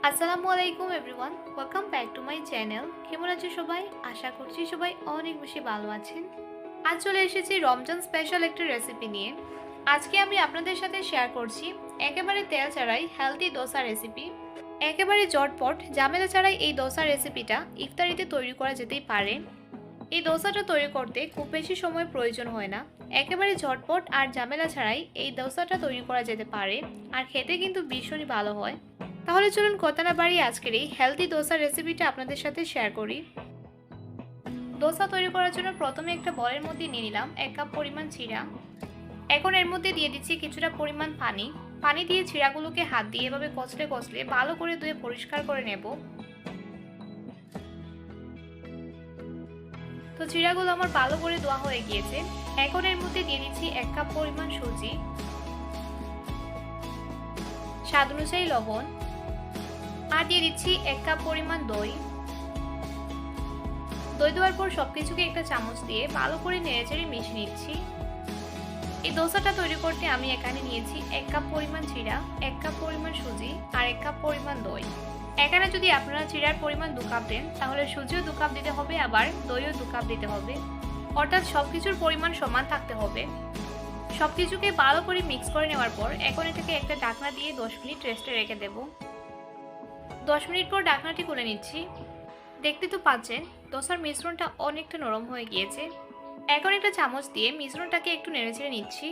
আসসালামু আলাইকুম everyone, welcome back to my channel. কেমন আছো সবাই? আশা করছি সবাই অনেক বেশি ভালো আছেন। আজ চলে এসেছি রমজান স্পেশাল একটা রেসিপি নিয়ে। আজকে আমি আপনাদের সাথে শেয়ার করছি একেবারে তেল ছাড়াই হেলদি দোসা রেসিপি। একেবারে ঝটপট ঝামেলা ছাড়াই এই দোসা রেসিপিটা ইফতারিতে তৈরি করা যেতেই পারে। এই দোসাটা তৈরি করতে খুব বেশি সময় প্রয়োজন হয় না। একেবারে ঝটপট আর ঝামেলা ছাড়াই এই দোসাটা তৈরি করা যেতে পারে, আর খেতে কিন্তু ভীষণই ভালো হয়। তাহলে চলুন কথা না বাড়িয়ে আজকের এই হেলদি দোসা রেসিপিটা আপনাদের সাথে শেয়ার করি। দোসা তৈরি করার জন্য প্রথমে একটা বলের মধ্যে নিয়ে নিলাম 1 কাপ পরিমাণ চিড়া। এখন এর মধ্যে দিয়ে দিচ্ছি কিছুটা পরিমাণ পানি। পানি দিয়ে চিড়াগুলোকে হাত দিয়ে এভাবে কচলে কচলে ভালো করে ধুয়ে পরিষ্কার করে নেব। তো চিড়াগুলো আমার ভালো করে ধোয়া হয়ে গিয়েছে। এখন এর মধ্যে দিয়ে দিচ্ছি 1 কাপ পরিমাণ সুজি, স্বাদ অনুযায়ী লবণ, আর দিয়ে দিচ্ছি 1 কাপ পরিমাণ দই। দই দেওয়ার পর সবকিছুকে একটা চামচ দিয়ে ভালো করে নেড়েচেড়ে মিশিয়ে নিচ্ছি। এই দোসাটা তৈরি করতে আমি এখানে নিয়েছি 1 কাপ পরিমাণ চিড়া, 1 কাপ পরিমাণ সুজি আর 1 কাপ পরিমাণ দই। এখানে যদি আপনারা চিড়ার পরিমাণ 2 কাপ দেন তাহলে সুজিও 2 কাপ দিতে হবে, আবার দইও 2 কাপ দিতে হবে, অর্থাৎ সবকিছুর পরিমাণ সমান থাকতে হবে। সবকিছুকে ভালো করে মিক্স করে নেওয়ার পর এখন এটাকে একটা ঢাকনা দিয়ে 10 মিনিট রেস্টে রেখে দেব। 10 মিনিট পর ঢাকনাটি খুলে নিচ্ছি। দেখতে তো পাচ্ছেন দোসার মিশ্রণটা অনেকটা নরম হয়ে গিয়েছে। এখন একটা চামচ দিয়ে মিশ্রণটাকে একটু নেড়েচেড়ে নিচ্ছি।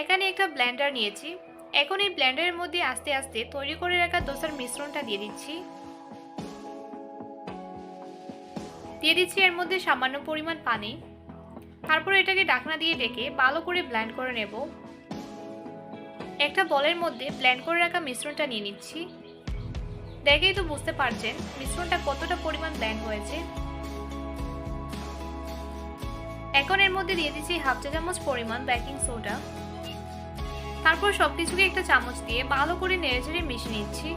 এখানে একটা ব্লেন্ডার নিয়েছি। এখন এই ব্লেন্ডারের মধ্যে আস্তে আস্তে তৈরি করে রাখা দোসার মিশ্রণটা দিয়ে দিচ্ছি। এর মধ্যে সামান্য পরিমাণ পানি। তারপর এটাকে ঢাকনা দিয়ে ঢেকে ভালো করে ব্লেন্ড করে নেব। একটা বলের মধ্যে ব্লেন্ড করে রাখা মিশ্রণটা নিয়ে নিচ্ছি। দেখেই তো বুঝতে পারছেন মিশ্রণটা কতটা পরিমাণ ব্লেন্ড হয়েছে। এখন এর মধ্যে দিয়ে দিচ্ছি হাফ চা চামচ পরিমাণ বেকিং সোডা। তারপর সবকিছুকে একটা চামচ দিয়ে ভালো করে নেড়েচেড়ে মিশিয়ে নিচ্ছি।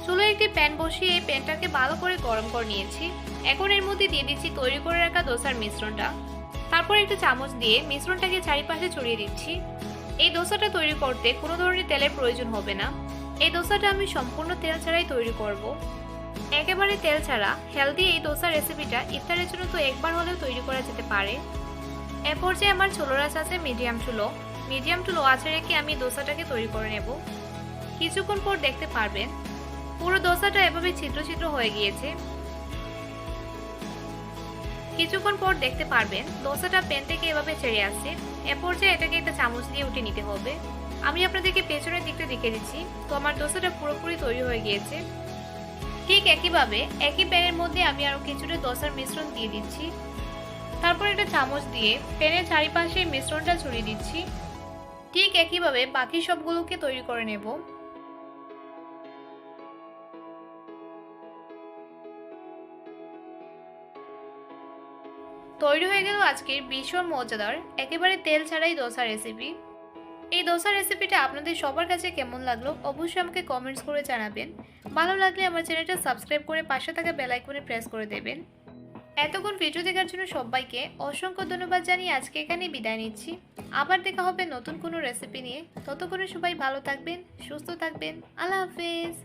চুলোয় একটি প্যান বসিয়ে এই প্যানটাকে ভালো করে গরম করে নিয়েছি। এখন এর মধ্যে দিয়ে দিচ্ছি তৈরি করে রাখা দোসার মিশ্রণটা। তারপর একটা চামচ দিয়ে মিশ্রণটাকে চারিপাশে ছড়িয়ে দিচ্ছি। এই দোসাটা তৈরি করতে কোনো ধরনের তেলের প্রয়োজন হবে না। এই দোসাটা আমি সম্পূর্ণ তেল ছাড়াই তৈরি করব। একেবারে তেল ছাড়া হেলদি এই দোসা রেসিপিটা ইফতারের জন্য তো একবার হলেও তৈরি করা যেতে পারে। এ পর্যায়ে আমার চুলোর আঁচ আছে মিডিয়াম টু লো আঁচে রেখে আমি দোসাটাকে তৈরি করে নেব। কিছুক্ষণ পর দেখতে পারবেন পুরো দোসাটা এভাবে ছিদ্র ছিদ্র হয়ে গিয়েছে। কিছুক্ষণ পর দেখতে পারবেন দোসাটা প্যান থেকে এভাবে ছেড়ে আসছে। এ পর্যায়ে এটাকে একটা চামচ দিয়ে উঠে নিতে হবে। আমি আপনাদেরকে পেছনের দিকটা দেখে দিচ্ছি। তো আমার দোসাটা পুরোপুরি তৈরি হয়ে গিয়েছে। ঠিক একইভাবে একই প্যানের মধ্যে আমি আরো কিছুটা দোসার মিশ্রণ দিয়ে দিচ্ছি। তারপর একটা চামচ দিয়ে প্যানের চারিপাশে মিশ্রণটা ছড়িয়ে দিচ্ছি। ঠিক একইভাবে বাকি সবগুলোকে তৈরি করে নেব। তৈরি হয়ে গেল আজকের ভীষণ মজাদার একেবারে তেল ছাড়াই দোসা রেসিপি। এই দোসা রেসিপিটা আপনাদের সবার কাছে কেমন লাগলো অবশ্যই আমাকে কমেন্টস করে জানাবেন। ভালো লাগলে আমার চ্যানেলটা সাবস্ক্রাইব করে পাশে থাকা বেল আইকনে প্রেস করে দেবেন। এতক্ষণ ভিডিও দেখার জন্য সবাইকে অসংখ্য ধন্যবাদ জানিয়ে আজকে এখানেই বিদায় নিচ্ছি। আবার দেখা হবে নতুন কোনো রেসিপি নিয়ে। ততক্ষণে সবাই ভালো থাকবেন, সুস্থ থাকবেন। আল্লাহ হাফেজ।